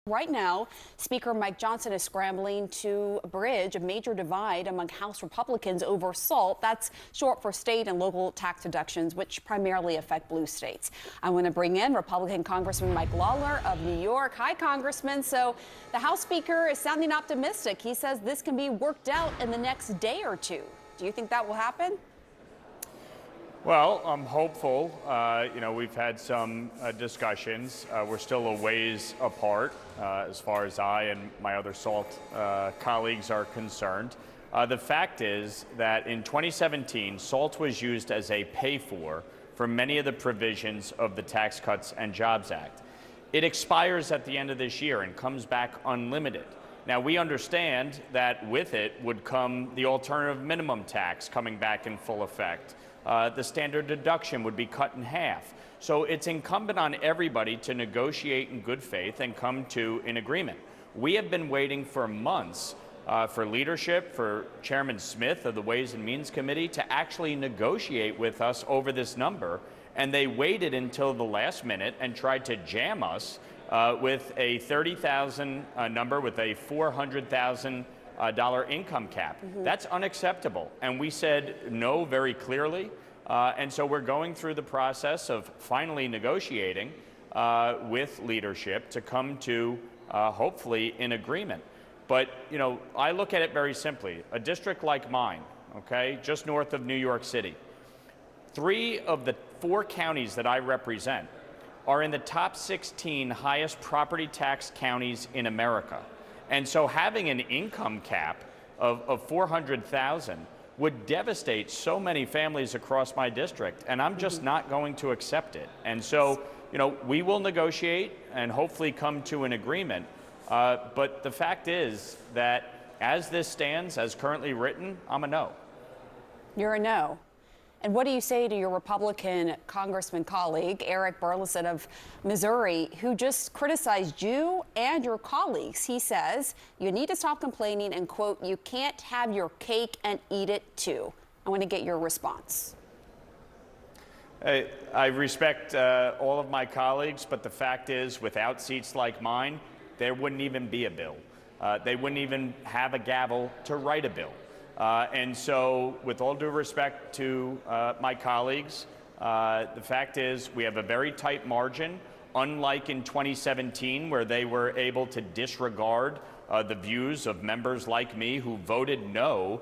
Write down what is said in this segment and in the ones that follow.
Right now, Speaker Mike Johnson is scrambling to bridge a major divide among House Republicans over SALT. That's short for state and local tax deductions, which primarily affect blue states. I want to bring in Republican Congressman Mike Lawler of New York. Hi, Congressman. So the House Speaker is sounding optimistic. He says this can be worked out in the next day or two. Do you think that will happen? Well, I'm hopeful. We've had some discussions. We're still a ways apart as far as I and my other SALT colleagues are concerned. The fact is that in 2017, SALT was used as a pay-for many of the provisions of the Tax Cuts and Jobs Act. It expires at the end of this year and comes back unlimited. Now, we understand that with it would come the alternative minimum tax coming back in full effect. The standard deduction would be cut in half. So it's incumbent on everybody to negotiate in good faith and come to an agreement. We have been waiting for months for leadership, for Chairman Smith of the Ways and Means Committee to actually negotiate with us over this number. And they waited until the last minute and tried to jam us with a $30,000 number with a $400,000 dollar income cap. That's unacceptable. And we said no very clearly. And so we're going through the process of finally negotiating with leadership to come to hopefully an agreement. But, I look at it very simply. A district like mine, okay, just north of New York City, 3 of the 4 counties that I represent are in the top 16 highest property tax counties in America. And so having an income cap of $400,000 would devastate so many families across my district, and I'm just not going to accept it. And so, we will negotiate and hopefully come to an agreement. But the fact is that as this stands, as currently written, I'm a no. You're a no. And what do you say to your Republican congressman colleague, Eric Burlison of Missouri, who just criticized you and your colleagues? He says you need to stop complaining and, quote, you can't have your cake and eat it too. I want to get your response. I respect all of my colleagues, but the fact is, without seats like mine, there wouldn't even be a bill. They wouldn't even have a gavel to write a bill. And so, with all due respect to my colleagues, the fact is we have a very tight margin, unlike in 2017, where they were able to disregard the views of members like me who voted no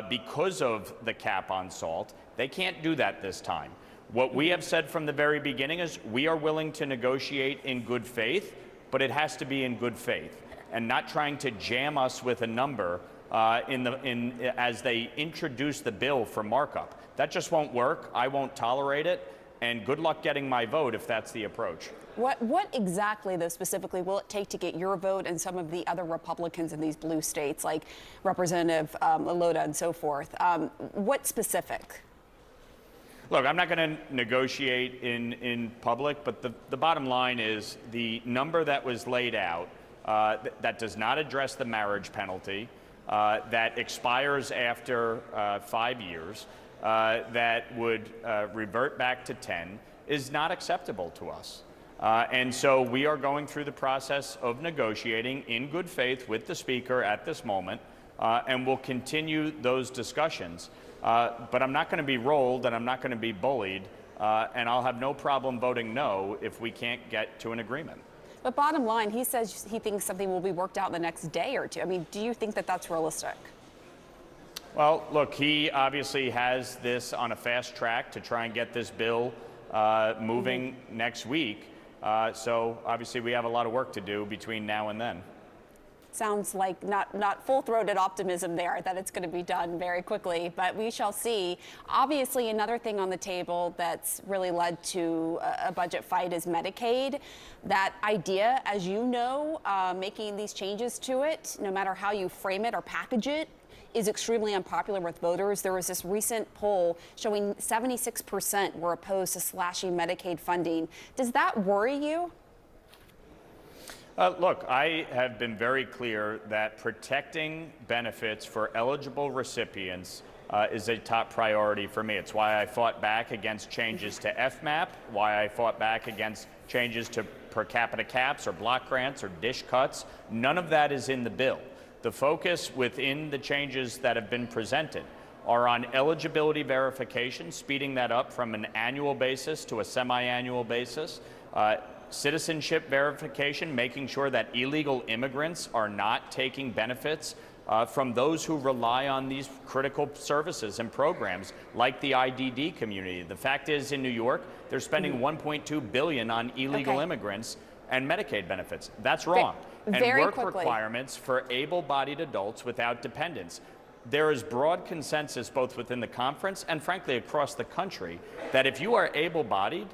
because of the cap on SALT. They can't do that this time. What we have said from the very beginning is we are willing to negotiate in good faith, but it has to be in good faith and not trying to jam us with a number as they introduce the bill for markup. That just won't work. I won't tolerate it. And good luck getting my vote if that's the approach. What exactly, though, specifically will it take to get your vote and some of the other Republicans in these blue states, like Representative Lota and so forth? What specific? Look, I'm not going to negotiate in public, but the bottom line is the number that was laid out that does not address the marriage penalty, that expires after 5 years, that would revert back to 10, is not acceptable to us. And so we are going through the process of negotiating in good faith with the Speaker at this moment, and we'll continue those discussions. But I'm not going to be rolled and I'm not going to be bullied, and I'll have no problem voting no if we can't get to an agreement. But bottom line, he says he thinks something will be worked out in the next day or two. I mean, do you think that that's realistic? Well, look, he obviously has this on a fast track to try and get this bill moving next week. So obviously we have a lot of work to do between now and then. Sounds like not full-throated optimism there that it's going to be done very quickly, but we shall see. Obviously, another thing on the table that's really led to a budget fight is Medicaid. That idea, as you know, making these changes to it, no matter how you frame it or package it, is extremely unpopular with voters. There was this recent poll showing 76% were opposed to slashing Medicaid funding. Does that worry you? Look, I have been very clear that protecting benefits for eligible recipients is a top priority for me. It's why I fought back against changes to FMAP, why I fought back against changes to per capita caps or block grants or dish cuts. None of that is in the bill. The focus within the changes that have been presented are on eligibility verification, speeding that up from an annual basis to a semi-annual basis, citizenship verification, making sure that illegal immigrants are not taking benefits from those who rely on these critical services and programs like the IDD community. The fact is, in New York, they're spending $1.2 billion on illegal immigrants and Medicaid benefits. That's wrong. And work requirements for able-bodied adults without dependents. There is broad consensus both within the conference and frankly across the country that if you are able-bodied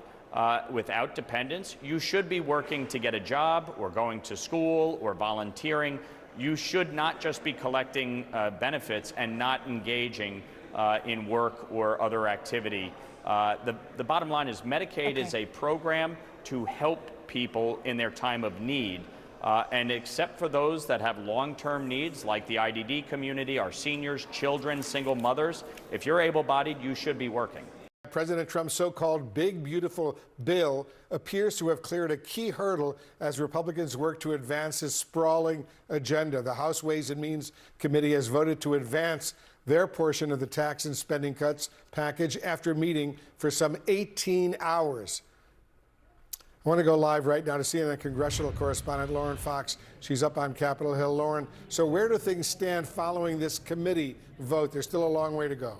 without dependents, you should be working to get a job or going to school or volunteering. You should not just be collecting benefits and not engaging in work or other activity. The bottom line is Medicaid is a program to help people in their time of need. And except for those that have long-term needs, like the IDD community, our seniors, children, single mothers, if you're able-bodied, you should be working. President Trump's so-called big, beautiful bill appears to have cleared a key hurdle as Republicans work to advance his sprawling agenda. The House Ways and Means Committee has voted to advance their portion of the tax and spending cuts package after meeting for some 18 hours. I want to go live right now to CNN congressional correspondent Lauren Fox. She's up on Capitol Hill. Lauren, so where do things stand following this committee vote? There's still a long way to go.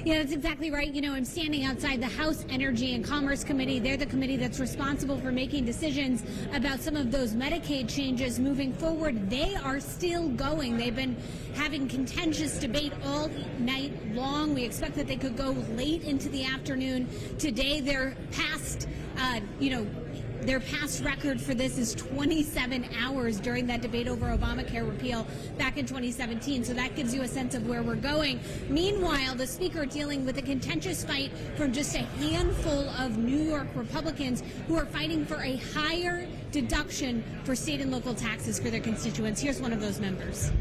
Yeah, that's exactly right. You know, I'm standing outside the House Energy and Commerce Committee. They're the committee that's responsible for making decisions about some of those Medicaid changes moving forward. They are still going. They've been having contentious debate all night long. We expect that they could go late into the afternoon. Today, their past, their past record for this is 27 hours during that debate over Obamacare repeal back in 2017. So that gives you a sense of where we're going. Meanwhile, the Speaker dealing with a contentious fight from just a handful of New York Republicans who are fighting for a higher deduction for state and local taxes for their constituents. Here's one of those members.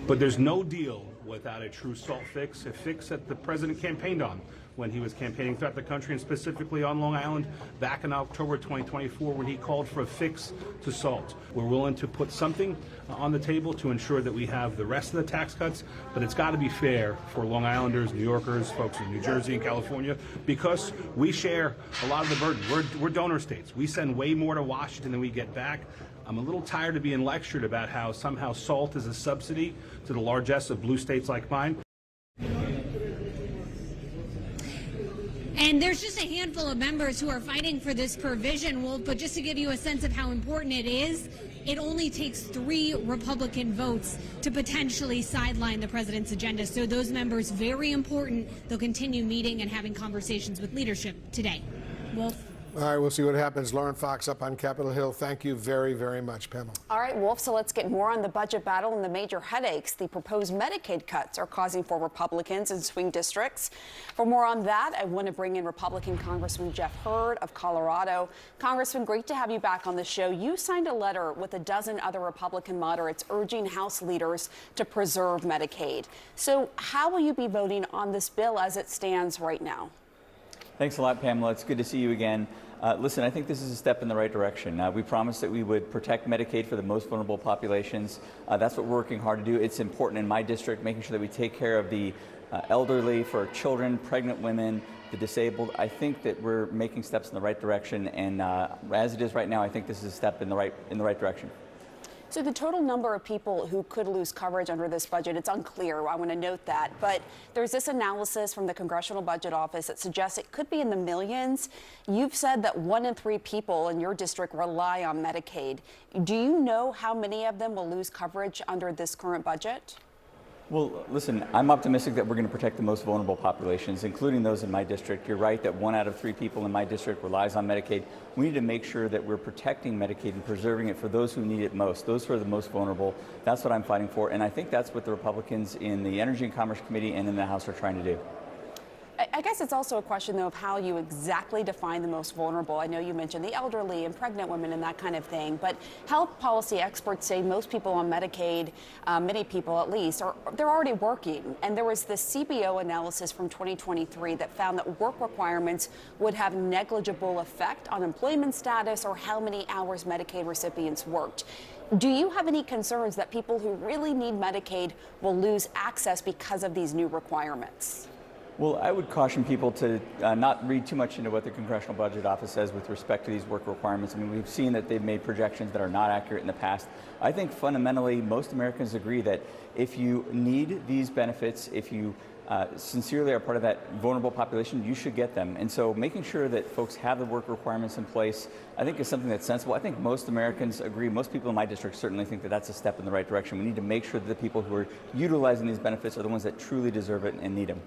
But there's no deal without a true SALT fix, a fix that the president campaigned on when he was campaigning throughout the country and specifically on Long Island back in October 2024 when he called for a fix to SALT. We're willing to put something on the table to ensure that we have the rest of the tax cuts, but it's got to be fair for Long Islanders, New Yorkers, folks in New Jersey and California, because we share a lot of the burden. We're donor states. We send way more to Washington than we get back. I'm a little tired of being lectured about how somehow SALT is a subsidy to the largesse of blue states like mine. And there's just a handful of members who are fighting for this provision, Wolf, but just to give you a sense of how important it is, it only takes 3 Republican votes to potentially sideline the president's agenda. So those members, very important. They'll continue meeting and having conversations with leadership today. Wolf? All right, we'll see what happens. Lauren Fox up on Capitol Hill. Thank you very, very much, Pamela. All right, Wolf, so let's get more on the budget battle and the major headaches the proposed Medicaid cuts are causing for Republicans in swing districts. For more on that, I want to bring in Republican Congressman Jeff Hurd of Colorado. Congressman, great to have you back on the show. You signed a letter with a dozen other Republican moderates urging House leaders to preserve Medicaid. So how will you be voting on this bill as it stands right now? Thanks a lot, Pamela. It's good to see you again. Listen, I think this is a step in the right direction. We promised that we would protect Medicaid for the most vulnerable populations. That's what we're working hard to do. It's important in my district, making sure that we take care of the elderly, for children, pregnant women, the disabled. I think that we're making steps in the right direction, and as it is right now, I think this is a step in the right direction. So the total number of people who could lose coverage under this budget, it's unclear. I want to note that. But there's this analysis from the Congressional Budget Office that suggests it could be in the millions. You've said that 1 in 3 people in your district rely on Medicaid. Do you know how many of them will lose coverage under this current budget? Well, listen, I'm optimistic that we're going to protect the most vulnerable populations, including those in my district. You're right that 1 out of 3 people in my district relies on Medicaid. We need to make sure that we're protecting Medicaid and preserving it for those who need it most, those who are the most vulnerable. That's what I'm fighting for, and I think that's what the Republicans in the Energy and Commerce Committee and in the House are trying to do. I guess it's also a question, though, of how you exactly define the most vulnerable. I know you mentioned the elderly and pregnant women and that kind of thing, but health policy experts say most people on Medicaid, many people at least, they're already working. And there was this CBO analysis from 2023 that found that work requirements would have negligible effect on employment status or how many hours Medicaid recipients worked. Do you have any concerns that people who really need Medicaid will lose access because of these new requirements? Well, I would caution people to not read too much into what the Congressional Budget Office says with respect to these work requirements. I mean, we've seen that they've made projections that are not accurate in the past. I think fundamentally most Americans agree that if you need these benefits, if you sincerely are part of that vulnerable population, you should get them. And so making sure that folks have the work requirements in place, I think is something that's sensible. I think most Americans agree. Most people in my district certainly think that that's a step in the right direction. We need to make sure that the people who are utilizing these benefits are the ones that truly deserve it and need them.